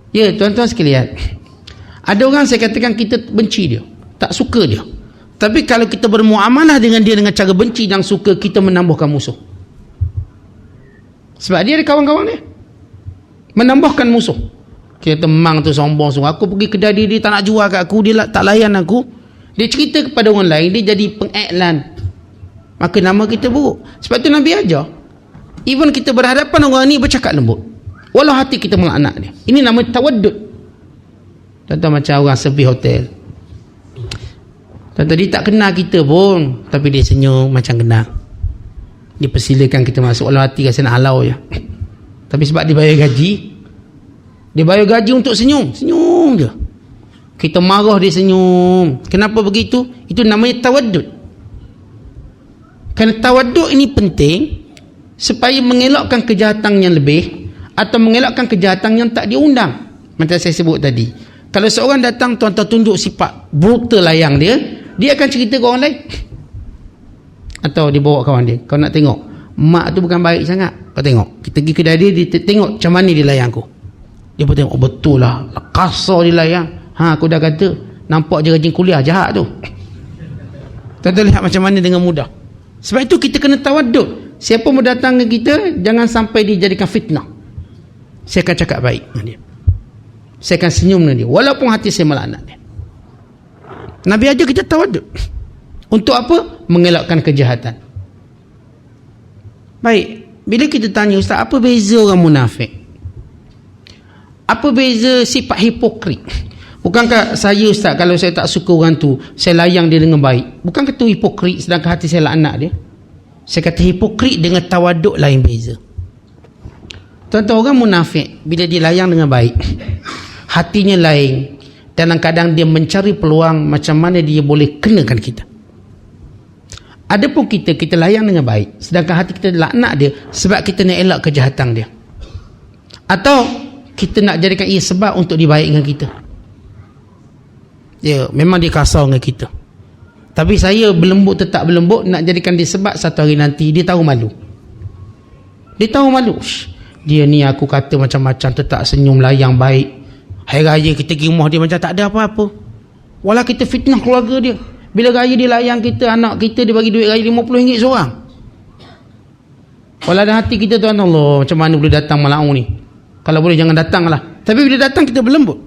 Ya, tuan-tuan sekalian, ada orang saya katakan kita benci dia, tak suka dia. Tapi kalau kita bermuamalah dengan dia dengan cara benci dan suka, kita menambahkan musuh. Sebab dia ada kawan-kawan dia, menambahkan musuh. Kita memang tu sombong semua. Aku pergi kedai dia tak nak jual kat aku, dia tak layan aku. Dia cerita kepada orang lain, dia jadi pengiklan. Maka nama kita buruk. Sebab tu Nabi ajar, even kita berhadapan orang ni bercakap lembut, walau hati kita melaknat dia. Ini nama tawaddud. Contoh macam orang servis hotel. Contoh dia tak kenal kita pun, tapi dia senyum macam kenal. Dia persilakan kita masuk, walau hati rasa nak halau je. Tapi sebab dia bayar gaji, dia bayar gaji untuk senyum. Senyum je. Kita marah dia senyum. Kenapa begitu? Itu namanya tawaddud. Kerana tawaddud ini penting supaya mengelakkan kejahatan yang lebih atau mengelakkan kejahatan yang tak diundang. Macam saya sebut tadi, kalau seorang datang, tuan-tuan tunjuk sifat brutal layang dia, dia akan cerita ke orang lain. Atau dia bawa kawan dia, kau nak tengok mak tu bukan baik sangat, kau tengok, kita pergi kedai dia, dia tengok macam mana dia layang aku. Dia pun tengok, oh, betul lah, kasar dia layang. Aku dah kata, nampak je rajin kuliah, jahat tu. Tuan-tuan lihat macam mana dengan mudah. Sebab itu kita kena tawaddud. Siapa mau datang ke kita, jangan sampai dia jadikan fitnah. Saya akan cakap baik dengan dia, saya akan senyum dengan dia, walaupun hati saya melaknat dia. Nabi ajar kita tawaddud. Untuk apa? Mengelakkan kejahatan. Baik, bila kita tanya, Ustaz, apa beza orang munafik? Apa beza sifat hipokrit? Bukankah saya, Ustaz, kalau saya tak suka orang tu, saya layang dia dengan baik? Bukankah itu hipokrit sedangkan hati saya laknat dia? Saya kata hipokrit dengan tawaduk lain beza. Tuan-tuan, orang munafik bila dia layang dengan baik, hatinya lain, dan kadang dia mencari peluang macam mana dia boleh kenakan kita. Adapun kita layang dengan baik, sedangkan hati kita laknat dia sebab kita nak elak kejahatan dia, atau kita nak jadikan ia sebab untuk dibaikkan kita. Ya, memang dia kasar dengan kita, tapi saya berlembut tetap berlembut, nak jadikan dia sebab satu hari nanti dia tahu malu. Dia tahu malu. Dia ni aku kata macam-macam, tetap senyum layang baik. Hari raya kita pergi rumah dia macam tak ada apa-apa. Walau kita fitnah keluarga dia. Bila raya dia layang kita, anak kita dia bagi duit raya RM50 seorang. Walau dalam hati kita, Tuhan Allah, macam mana boleh datang malam ni? Kalau boleh jangan datang lah. Tapi bila datang kita berlembut,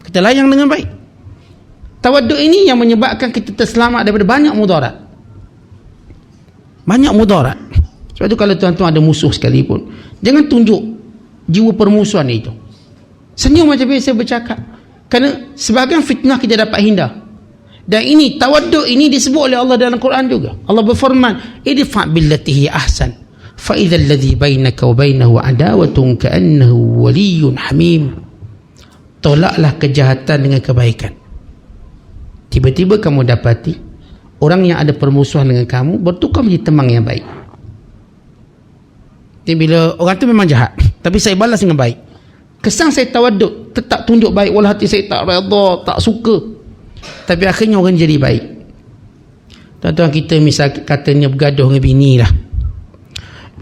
kita layang dengan baik. Tawaduk ini yang menyebabkan kita terselamat daripada banyak mudarat. Banyak mudarat. Sebab tu kalau tuan-tuan ada musuh sekalipun, jangan tunjuk jiwa permusuhan itu. Senyum macam biasa bercakap. Kerana sebahagian fitnah kita dapat hindar. Dan ini tawaduk ini disebut oleh Allah dalam Quran juga. Allah berfirman, idfa' billati hi ahsan fa idzal ladzi bainaka wa bainahu adawatun ka'annahu waliyyun hamim. Tolaklah kejahatan dengan kebaikan. Tiba-tiba kamu dapati orang yang ada permusuhan dengan kamu bertukar menjadi teman yang baik. Jadi bila orang tu memang jahat, tapi saya balas dengan baik, kesan saya tawaduk, tetap tunjuk baik, walau hati saya tak redha, tak suka, tapi akhirnya orang jadi baik. Tuan-tuan, kita misal katanya bergaduh dengan bini lah.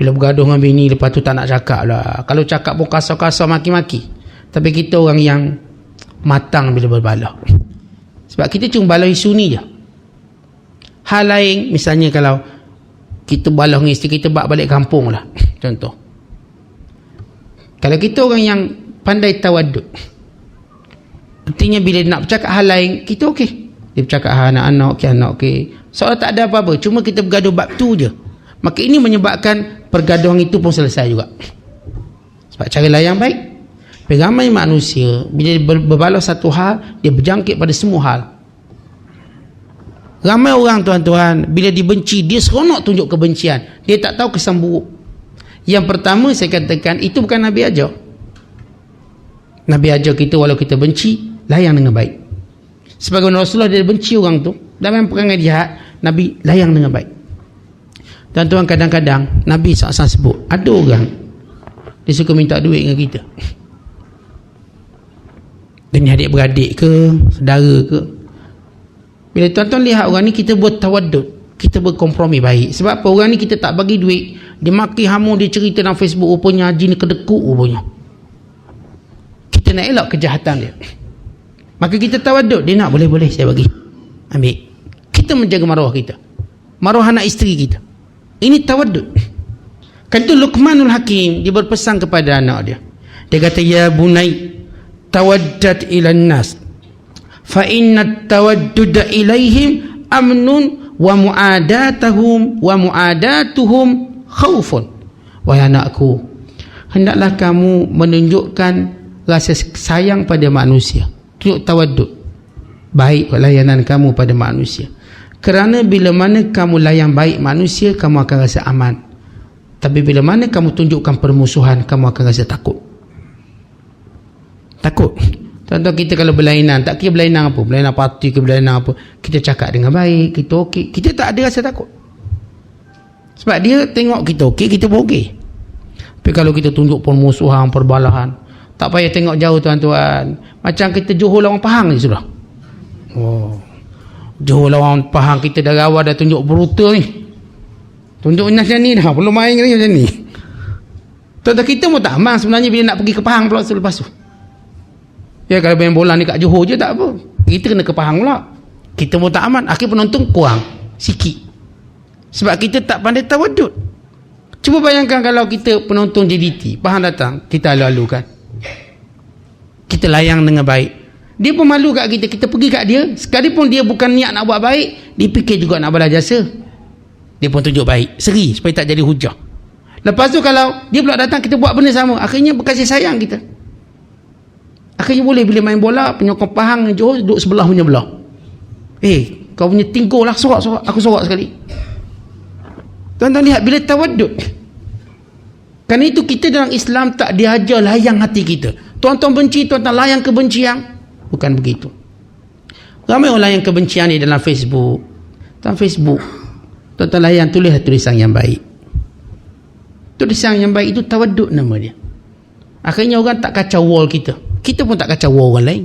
Bila bergaduh dengan bini, lepas tu tak nak cakap lah. Kalau cakap pun kasar-kasar, maki-maki. Tapi kita orang yang matang bila berbalah. Sebab kita cuma balah isu ni je. Hal lain, misalnya kalau kita balah dengan isteri kita, balik kampung lah, contoh. Kalau kita orang yang pandai tawaduk, artinya bila nak bercakap hal lain, kita okey. Dia bercakap hal anak-anak, okey, anak okey. Soalnya tak ada apa-apa, cuma kita bergaduh bab tu je. Maka ini menyebabkan pergaduhan itu pun selesai juga. Sebab cara layang baik. Ramai manusia bila dia berbalas satu hal, dia berjangkit pada semua hal. Ramai orang, tuan-tuan, bila dibenci, dia seronok tunjuk kebencian. Dia tak tahu kesan buruk. Yang pertama saya katakan, itu bukan Nabi ajar. Nabi ajar kita walau kita benci, layang dengan baik. Sebagai Rasulullah, dia benci orang tu, dalam perangai jahat, Nabi layang dengan baik. Tuan-tuan, kadang-kadang Nabi SAW sebut, ada orang dia suka minta duit dengan kita. Dia ni adik-beradik ke, saudara ke. Bila tuan-tuan lihat orang ni, kita buat tawadud, kita berkompromi baik. Sebab apa? Orang ni kita tak bagi duit, dia maki hamu, dia cerita dalam Facebook, rupanya haji ni kedekut rupanya. Kita kita nak elak kejahatan dia. Maka kita tawaduk, dia nak, boleh saya bagi, ambil. Kita menjaga maruah kita, maruah anak isteri kita. Ini tawaduk. Kan itu Luqmanul Hakim, dia berpesan kepada anak dia. Dia kata, ya bunai tawaddad ilan nas fa inna tawadduda ilaihim amnun wa mu'adatuhum khawfun. Wahai anakku, hendaklah kamu menunjukkan rasa sayang pada manusia, tunjuk tawaddud, baik layanan kamu pada manusia. Kerana bila mana kamu layan baik manusia, kamu akan rasa aman. Tapi bila mana kamu tunjukkan permusuhan, kamu akan rasa takut. Contoh kita kalau berlainan, tak kira berlainan apa, berlainan parti ke berlainan apa, kita cakap dengan baik, kita okey, kita tak ada rasa takut. Sebab dia tengok kita okey, kita pun okey. Tapi kalau kita tunjuk permusuhan, perbalahan, tak payah tengok jauh tuan-tuan. Macam kita Johor lawan Pahang je sudah. Johor lawan Pahang, kita dah awal dah tunjuk brutal ni. Tunjuk macam ni dah, belum main lagi macam ni. Tuan-tuan, kita pun tak aman sebenarnya bila nak pergi ke Pahang pula selepas tu. Ya, kalau main bola ni kat Johor je tak apa, kita kena ke Pahang pula, kita pun tak aman. Akhir penonton kurang sikit sebab kita tak pandai tawadud. Cuba bayangkan kalau kita penonton JDT, Pahang datang, kita alu-alukan, kita layang dengan baik, dia pun malu kat kita, kita pergi kat dia, sekalipun dia bukan niat nak buat baik, dia fikir juga nak balas jasa, dia pun tunjuk baik, seri supaya tak jadi hujah. Lepas tu kalau dia pula datang, kita buat benda sama, akhirnya berkasih sayang kita. Akhirnya boleh bila main bola, penyokong Pahang Johor duduk sebelah punya belah. Kau punya tingkul lah, sorak-sorak, aku sorak sekali. Tuan-tuan lihat, bila tawadud. Kerana itu kita dalam Islam tak diajar layang hati kita. Tuan-tuan benci, tuan-tuan layang kebencian. Bukan begitu. Ramai orang layang kebencian ni dalam Facebook. Tuan-tuan layang, tulis tulisan yang baik. Tulisan yang baik itu tawadud nama dia. Akhirnya orang tak kacau wall kita. Kita pun tak kacau wall orang lain.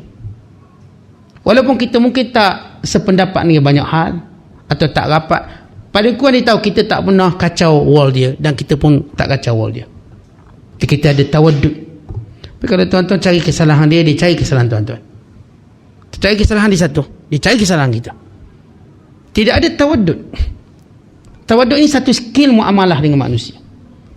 Walaupun kita mungkin tak sependapat dengan banyak hal, atau tak rapat, pada kurang dia tahu kita tak pernah kacau wall dia, dan kita pun tak kacau wall dia. Jadi kita ada tawadud. Tapi kalau tuan-tuan cari kesalahan dia, dia cari kesalahan tuan-tuan. Cari kesalahan di satu, dia cari kesalahan kita. Tidak ada tawadud. Tawadud ini satu skill muamalah dengan manusia.